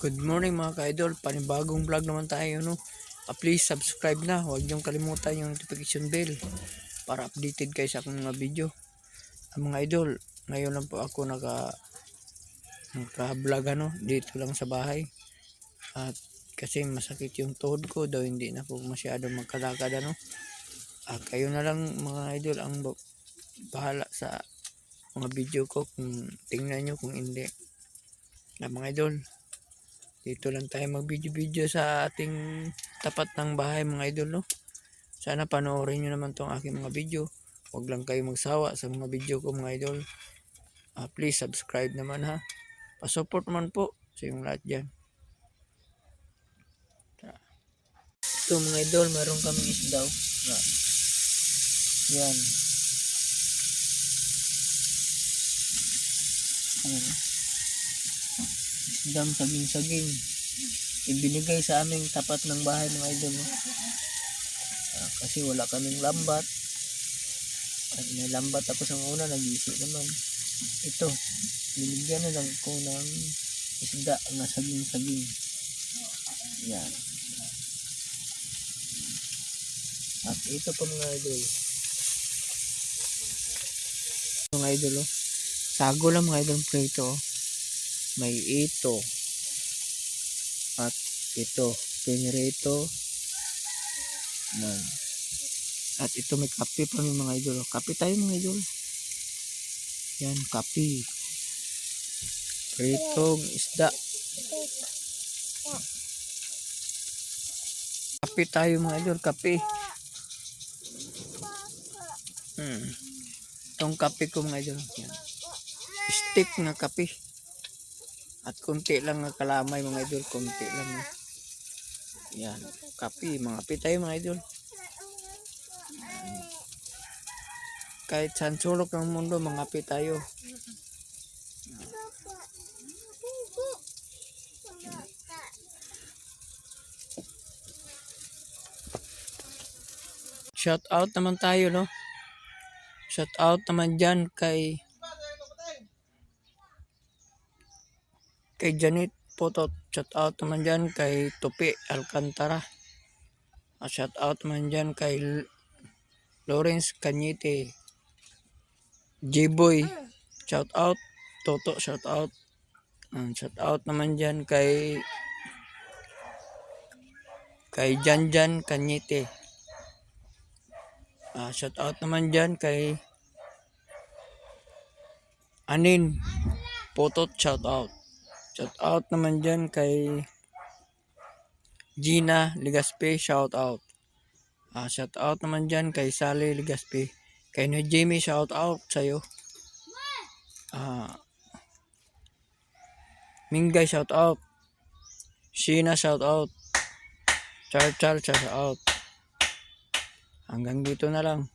Good morning mga ka-idol, panibagong vlog naman tayo no. Please subscribe na, huwag niyong kalimutan yung notification bell para updated kayo sa aking mga video. Mga idol, ngayon lang po ako naka-vlog dito lang sa bahay. At kasi masakit yung tuhod ko daw, hindi na po masyado magkalakad kayo na lang mga idol ang bahala sa mga video ko kung tingnan nyo, kung hindi. Mga idol, dito lang tayo mag-video sa ating tapat ng bahay mga idol no. Sana panoorin nyo naman tong aking mga video. Huwag lang kayo magsawa sa mga video ko mga idol. Please subscribe naman ha. Pasupport naman po sa yung lahat dyan. Ito mga idol, meron kaming isdaw. Yan. Isdang saging-saging. Ibinigay sa aming tapat ng bahay mga idol no. Kasi wala kaming lambat. At may lambat ako sa una, nag-isip naman. Ito, binigyan na lang ko ng isda na saging-saging. Yan. At ito pa mga idol. Mga idol sago lang mga idol prito. May ito. At ito, pinirito. Yan. At ito may kape pa mga idol. Kape tayo mga idol. Yan, kape. Pritong isda. Kape tayo mga idol, kape. Itong kape ko mga idol. Yan. Stick na kape. At konti lang ang kalamay mga idol. Konti lang. Yan, kape. Mga kape tayo mga idol. Kahit saan sulok ng mundo, mga kape tayo. Shout out naman tayo no. Shout out naman dyan kay Janet Potot. Shout out naman dyan kay Tupi Alcantara. Shout out naman dyan kay Lawrence Cañete. J-Boy. Shout out. Toto shout out. Shout out naman dyan kay Janjan Cañete. Shout out naman dyan kay Anin Potot. Shout out. Shout out naman dyan kay Gina Ligaspe. Shout out. Shout out naman dyan kay Sally Ligaspe. Kay Jamie, shout out sa'yo. Mingay, shout out. Sheena, shout out. Char, shout out. Hanggang dito na lang.